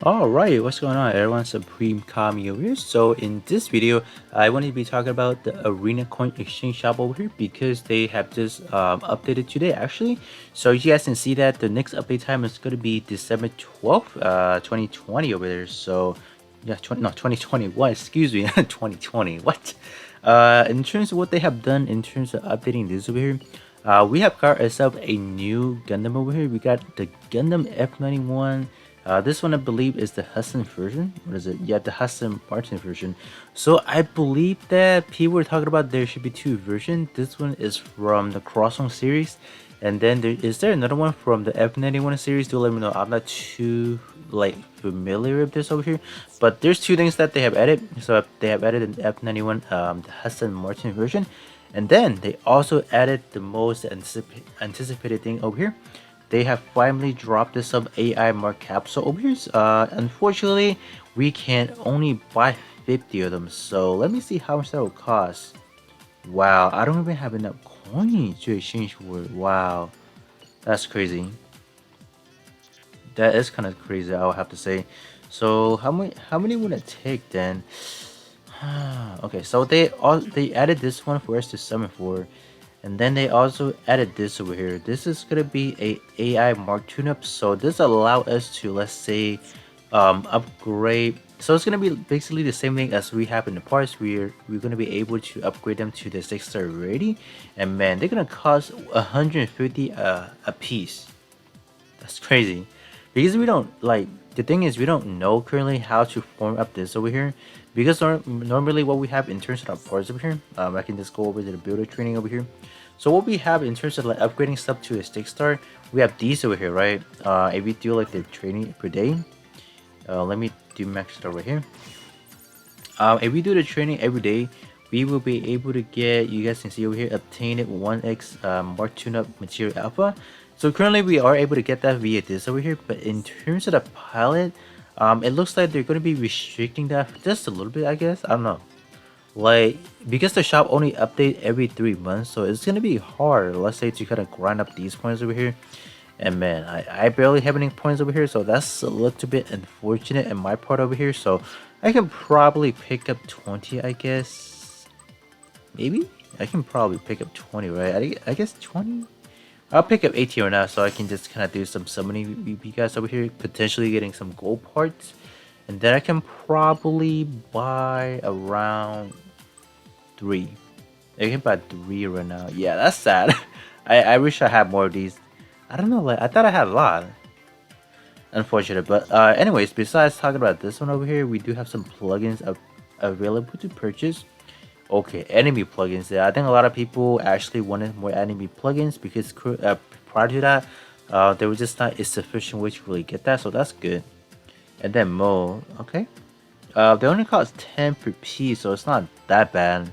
Alright, what's going on everyone? Supreme Kami over here. So in this video, I wanted to be talking about the Arena Coin Exchange shop over here because they have just updated today actually. So you guys can see that the next update time is going to be December 12th, 2020 over there. So yeah, 2021, excuse me, 2020, what? In terms of what they have done in terms of updating this over here, we have got ourselves a new Gundam over here. We got the Gundam F91. This one I believe is the Hudson version. What is it? Yeah, the Hudson Martin version. So I believe that people were talking about there should be two versions. This one is from the Crossing series, and then is there another one from the F91 series? Do let me know. I'm not too like familiar with this over here, but there's two things that they have added. So they have added an F91, the Hudson Martin version, and then they also added the most anticipated thing over here. They have finally dropped this sub AI Mark capsule over here. Unfortunately, we can only buy 50 of them. So let me see how much that will cost. Wow, I don't even have enough coins to exchange for it. Wow, that's crazy. That is kind of crazy, I would have to say. So how many would it take then? Okay, so they added this one for us to summon for, and then they also added this over here. This is gonna be a AI Mark tune-up, so this allow us to, let's say, upgrade. So it's gonna be basically the same thing as we have in the parts. We're gonna be able to upgrade them to the 6-star rating, and man, they're gonna cost 150 a piece. That's crazy. Because we don't like the thing is we don't know currently how to form up this over here. Because normally what we have in terms of our parts over here, I can just go over to the builder training over here. So what we have in terms of like upgrading stuff to a 6-star, we have these over here, right? If we do like the training per day, let me do max it over here. If we do the training every day, we will be able to get, you guys can see over here, obtain it 1x Mark Tune-up Material Alpha. So currently we are able to get that via this over here, but in terms of the pilot, it looks like they're going to be restricting that just a little bit, I guess. I don't know. Like, because the shop only update every 3 months, so it's going to be hard, let's say, to kind of grind up these points over here. And man, I barely have any points over here, so that's a little bit unfortunate in my part over here. So I can probably pick up 20, I guess. Maybe? I can probably pick up 20, right? I guess 20? I'll pick up 18 right now, so I can just kind of do some summoning with you guys over here, potentially getting some gold parts. And then I can probably buy around 3. I can buy 3 right now. Yeah, that's sad. I wish I had more of these. I don't know, like I thought I had a lot. Unfortunate, but anyways, besides talking about this one over here, we do have some plugins available to purchase. Okay, enemy plugins. Yeah, I think a lot of people actually wanted more enemy plugins because prior to that, there was just not a sufficient way to really get that, so that's good. And then Mo, okay. They only cost 10 per piece, so it's not that bad.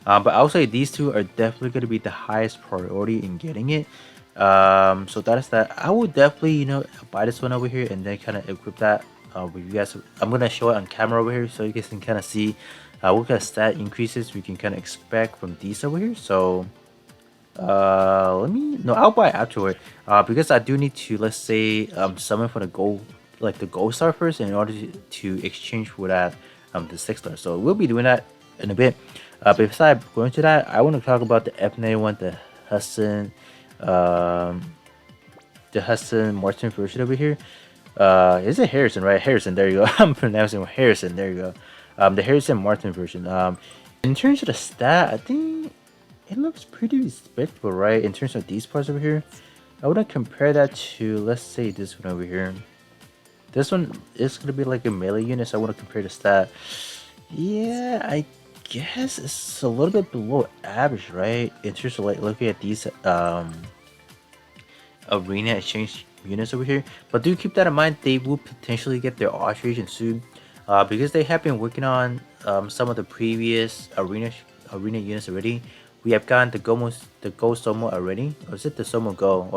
But I'll say these two are definitely going to be the highest priority in getting it. So that is that. I will definitely, buy this one over here and then kind of equip that with you guys. I'm gonna show it on camera over here so you guys can kind of see what kind of stat increases we can kind of expect from these over here. So I'll buy it afterward because I do need to, let's say, summon for the gold, like the gold star first in order to exchange for that the 6-star. So we'll be doing that in a bit. But besides going to that, I want to talk about the F91, Hudson the Hudson Martin version over here. Is it Harrison, right? Harrison, there you go. I'm pronouncing Harrison, there you go. The Harrison Martin version. In terms of the stat, I think it looks pretty respectable, right? In terms of these parts over here, I want to compare that to, let's say, this one over here. This one is going to be like a melee unit, so I want to compare the stat. Yeah, I guess it's a little bit below average, right? In terms of like looking at these arena exchange units over here, but do keep that in mind. They will potentially get their alteration soon, because they have been working on some of the previous arena units already. We have gotten the Go Somo already, or is it the Somo Go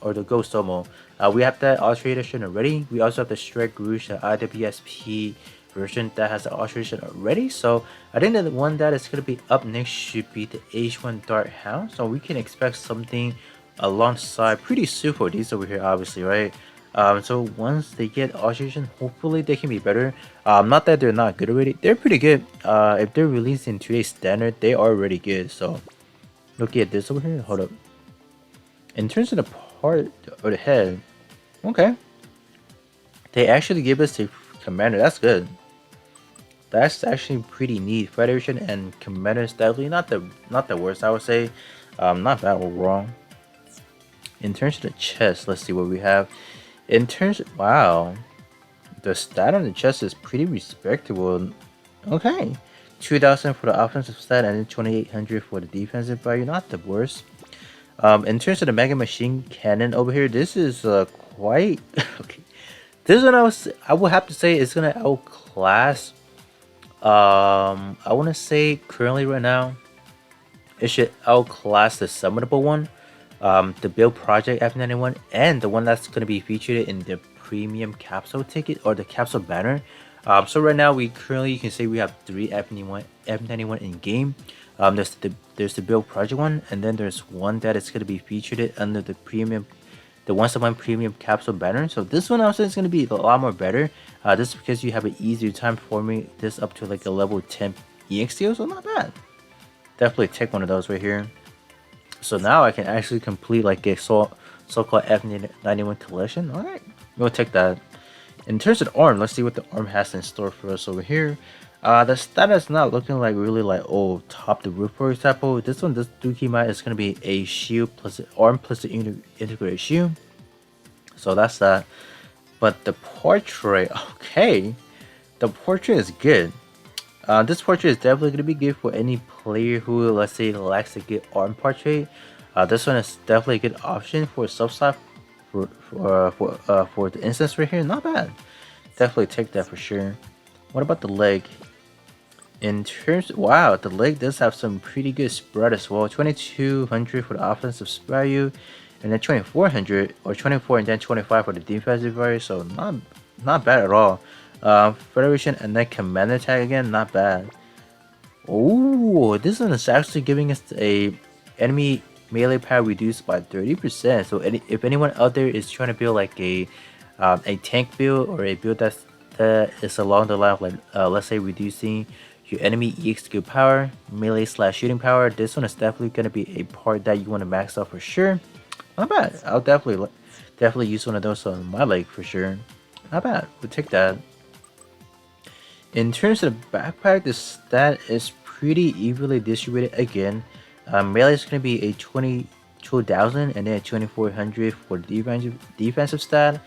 or the Go Somo? We have that alteration already. We also have the Strike Rouge, the IWSP version that has the alteration already. So I think that the one that is going to be up next should be the H1 Dart Hound. So we can expect something alongside pretty soon for these over here, obviously, right? So once they get alteration, hopefully they can be better. Not that they're not good already. They're pretty good. If they're released in today's standard, they are already good. So looking at this over here, hold up. In terms of the part or the head, okay, they actually give us a commander. That's good. That's actually pretty neat. Federation and commander is definitely not the worst, I would say. Not bad overall. In terms of the chest, let's see what we have. In terms of, wow, the stat on the chest is pretty respectable. Okay, 2,000 for the offensive stat and then 2,800 for the defensive value. Not the worst. In terms of the mega machine cannon over here, this is quite okay. This one I would have to say is gonna outclass. I want to say currently right now, it should outclass the summonable one, the build project F91, and the one that's gonna be featured in the premium capsule ticket or the capsule banner. So right now you can say we have 3 F91 in game. There's the build project one, and then there's one that is gonna be featured under the premium, the 1/1 premium capsule banner. So this one also is gonna be a lot more better. This is because you have an easier time forming this up to like a level 10 EXTO, so not bad. Definitely take one of those right here. So now I can actually complete like a so-called F91 collection. Alright, we'll take that. In terms of the arm, let's see what the arm has in store for us over here. The stat is not looking like really like, oh, top the roof for example. This Dukima is going to be a shield plus an arm plus the integrated shield. So that's that. But the portrait, okay. The portrait is good. This portrait is definitely going to be good for any player who, let's say, lacks a good arm portrait. This one is definitely a good option for subslot for the instance right here. Not bad. Definitely take that for sure. What about the leg? In terms, wow, the leg does have some pretty good spread as well. 2,200 for the offensive value, and then 2,400 or 24 and then 25 for the defensive value. So not bad at all. Federation and then commander tag again, not bad. Oh, this one is actually giving us a enemy melee power reduced by 30%. So if anyone out there is trying to build like a tank build or a build that is along the line of like let's say reducing your enemy EXQ power, melee / shooting power, this one is definitely going to be a part that you want to max out for sure. Not bad. I'll definitely use one of those on my leg for sure. Not bad. We'll take that. In terms of the backpack, the stat is pretty evenly distributed again. Melee is going to be a 22,000 and then a 2,400 for the defensive stat.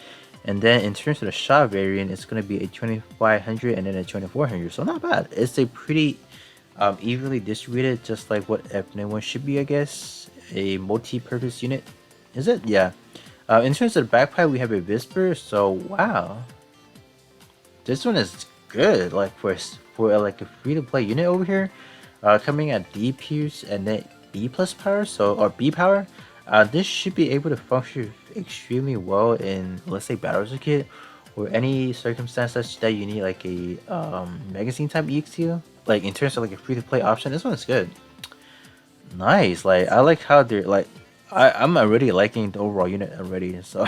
And then in terms of the shot variant, it's going to be a 2,500 and then a 2,400. So not bad. It's a pretty evenly distributed, just like what F91 should be, I guess. A multi-purpose unit. Is it? Yeah. In terms of the backpack, we have a Whisper. So wow. This one is good. Like for like a free-to-play unit over here. Coming at D Pierce and then B plus power, so or B power. This should be able to function extremely well in, let's say, battle circuit or any circumstances that you need like a magazine type EXT. Like in terms of like a free to play option, this one is good. Nice. Like I like how they're like I'm already liking the overall unit already, so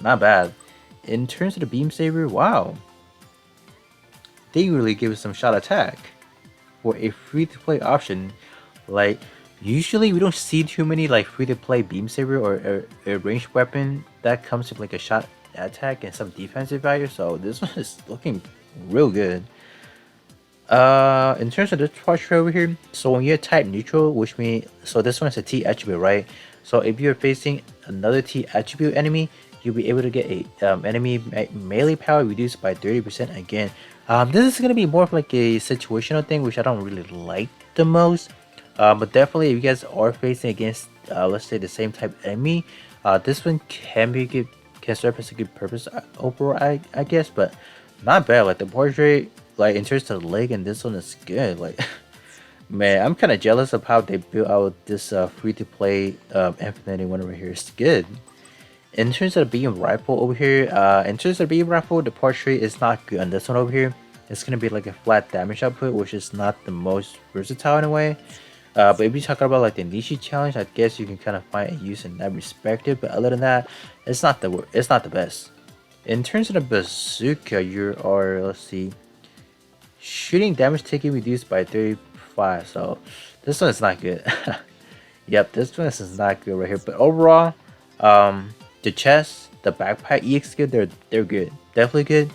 not bad. In terms of the beam saber, wow, they really give us some shot attack for a free to play option. Like usually we don't see too many like free to play beam saber or a ranged weapon that comes with like a shot attack and some defensive value. So this one is looking real good. In terms of this portrait over here, so when you're type neutral, which means so this one is a T attribute, right? So if you're facing another T attribute enemy, you'll be able to get a enemy melee power reduced by 30% again. This is gonna be more of like a situational thing, which I don't really like the most. But definitely, if you guys are facing against, let's say, the same type enemy, this one can serve as a good purpose overall, I guess. But not bad. Like the portrait, like in terms of the leg, and this one is good. Like, man, I'm kind of jealous of how they built out this free-to-play F91 over here. It's good. In terms of the beam rifle over here, the portrait is not good on this one over here. It's gonna be like a flat damage output, which is not the most versatile in a way. But if you talk about like the niche challenge, I guess you can kind of find a use in that perspective. But other than that, it's not the best. In terms of the bazooka, you are, let's see, shooting damage taken reduced by 35. So this one is not good. Yep, this one is not good right here. But overall, the chest, the backpack EX skill, they're good, definitely good.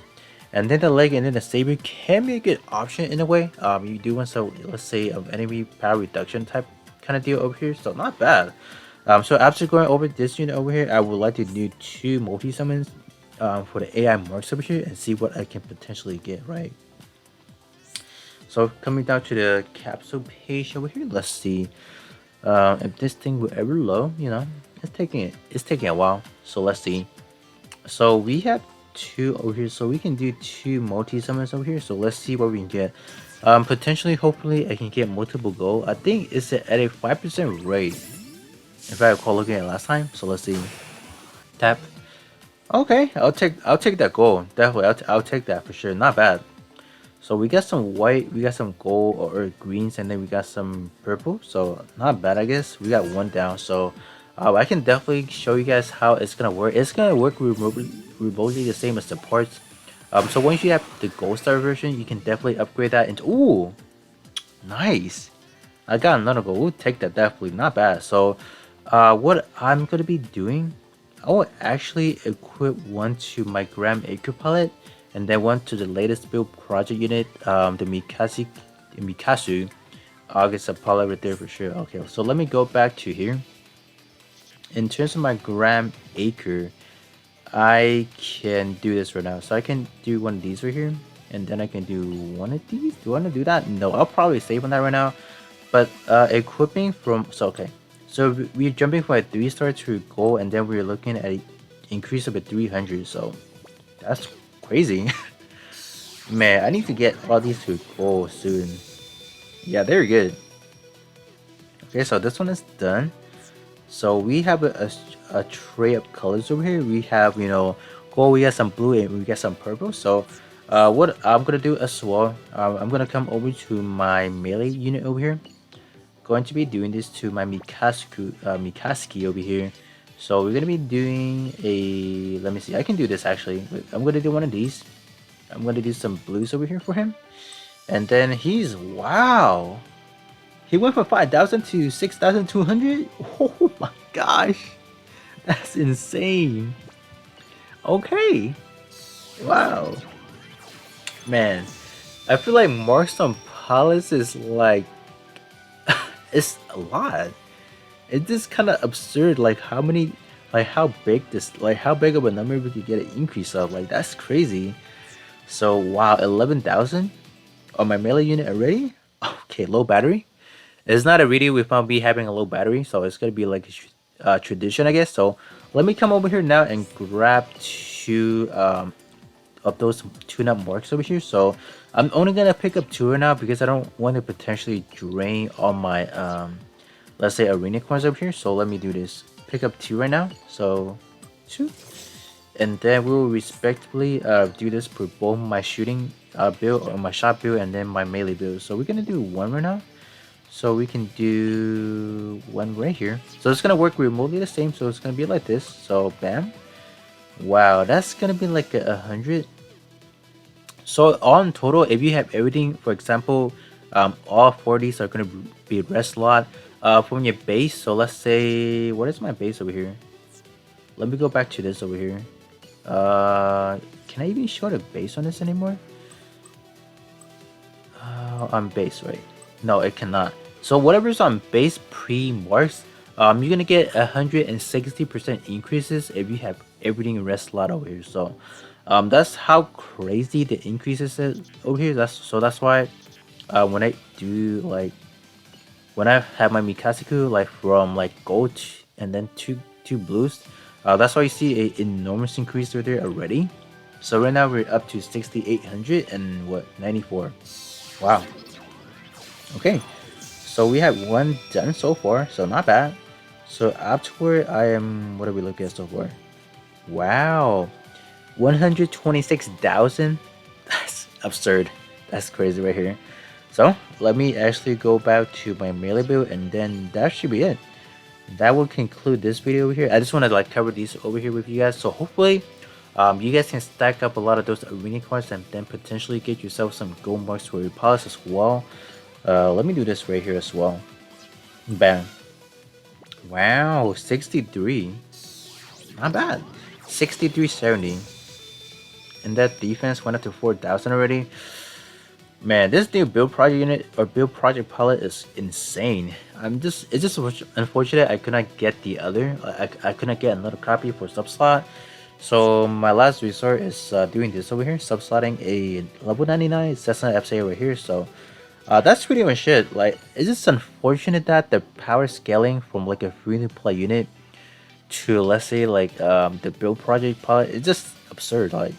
And then the leg and then the saber can be a good option in a way. You do want some, let's say, enemy power reduction type kind of deal over here, so not bad. So after going over this unit over here, I would like to do 2 multi summons for the AI marks over here and see what I can potentially get, right? So coming down to the capsule page over here, let's see if this thing will ever load. You know, it's taking a while. So let's see. So we have 2 over here, so we can do 2 multi summons over here. So let's see what we can get. Potentially, hopefully, I can get multiple gold. I think it's at a 5% rate, if I recall looking at it last time. So let's see. Tap. Okay, I'll take that gold. Definitely, I'll take that for sure. Not bad. So we got some white, we got some gold or greens, and then we got some purple. So not bad, I guess. We got 1 down. So I can definitely show you guys how it's gonna work. It's gonna work remotely the same as the parts. So once you have the gold star version, you can definitely upgrade that into. Ooh, nice. I got another gold. We'll take that definitely. Not bad. So what I'm gonna be doing, I will actually equip one to my Gram Acre palette and then one to the latest build project unit, the Mikasu August Apollo right there for sure. Okay, so let me go back to here. In terms of my Gram Acre, I can do this right now. So I can do one of these right here, and then I can do one of these. Do I want to do that? No, I'll probably save on that right now. But equipping from, so okay. So we're jumping from a 3-star to gold, and then we're looking at an increase of a 300. So that's crazy. Man, I need to get all these to gold soon. Yeah, they're good. Okay, so this one is done. So we have a tray of colors over here. We have, you know, gold, we got some blue, and we got some purple. So what I'm gonna do as well, I'm gonna come over to my melee unit over here. Going to be doing this to my Mikaski over here. So we're gonna be doing a, let me see, I can do this actually. I'm gonna do one of these. I'm gonna do some blues over here for him. And then he's, wow, he went from 5,000 to 6,200. Oh my gosh, that's insane. Okay, wow, man, I feel like Marston Palace is like, it's a lot. It's just kind of absurd, like how many, like how big this, like how big of a number we could get an increase of. Like that's crazy. So wow, 11,000 on my melee unit already. Okay, low battery. It's not a video without me having a low battery, so it's gonna be like a tradition, I guess. So let me come over here now and grab 2 of those tune-up marks over here. So I'm only gonna pick up 2 right now because I don't want to potentially drain all my let's say arena coins over here. So let me do this. Pick up 2 right now. So 2, and then we will respectively do this for both my shooting build or my shot build and then my melee build. So we're gonna do 1 right now. So we can do 1 right here. So it's gonna work remotely the same. So it's gonna be like this. So bam. Wow, that's gonna be like 100. So all in total, if you have everything, for example, all 40s are gonna be rest slot from your base. So let's say, what is my base over here? Let me go back to this over here. Can I even show the base on this anymore? On base, right? No, it cannot. So whatever's on base pre-marks, you're gonna get 160% increases if you have everything rest slot over here. So that's how crazy the increases is over here. That's why when I do like, when I have my Mikasiku like from like gold and then two blues, that's why you see an enormous increase right there already. So right now we're up to 6,800 and what, 94. Wow. Okay, so we have 1 done so far, so not bad. So afterward, I am, what are we looking at so far? Wow, 126,000. That's absurd. That's crazy right here. So let me actually go back to my melee build, and then that should be it. That will conclude this video over here. I just want to like cover these over here with you guys. So hopefully you guys can stack up a lot of those arena coins and then potentially get yourself some gold marks for your palace as well. Let me do this right here as well. Bam. Wow, 63. Not bad. 6370. And that defense went up to 4,000 already. Man, this new build project unit or build project palette is insane. It's just unfortunate I could not get the other. I could not get another copy for subslot. So my last resort is doing this over here, subslotting a level 99 Cessna FCA over here. So that's pretty much it. Like, it's just unfortunate that the power scaling from like a free to play unit to, let's say, like the build project palette, it's just absurd. Like,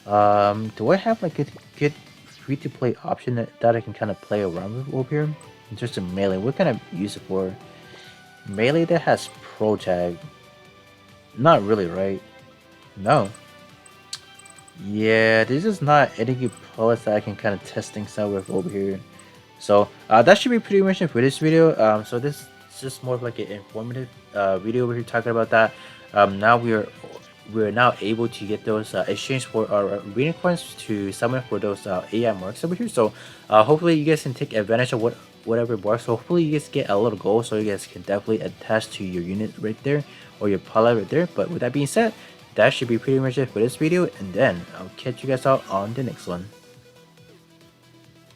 do I have like a good free to play option that I can kind of play around with over here in terms of melee? What can I use it for? Melee that has pro tag? Not really, right? No. Yeah, this is not any good palettes that I can kind of test things out with over here. So that should be pretty much it for this video. So this is just more of like an informative video over here talking about that. Now we're now able to get those exchange for our arena coins to summon for those AI marks over here. So hopefully you guys can take advantage of whatever marks. So hopefully you guys get a little gold, so you guys can definitely attach to your unit right there or your palette right there. But with that being said, that should be pretty much it for this video, and then I'll catch you guys out on the next one.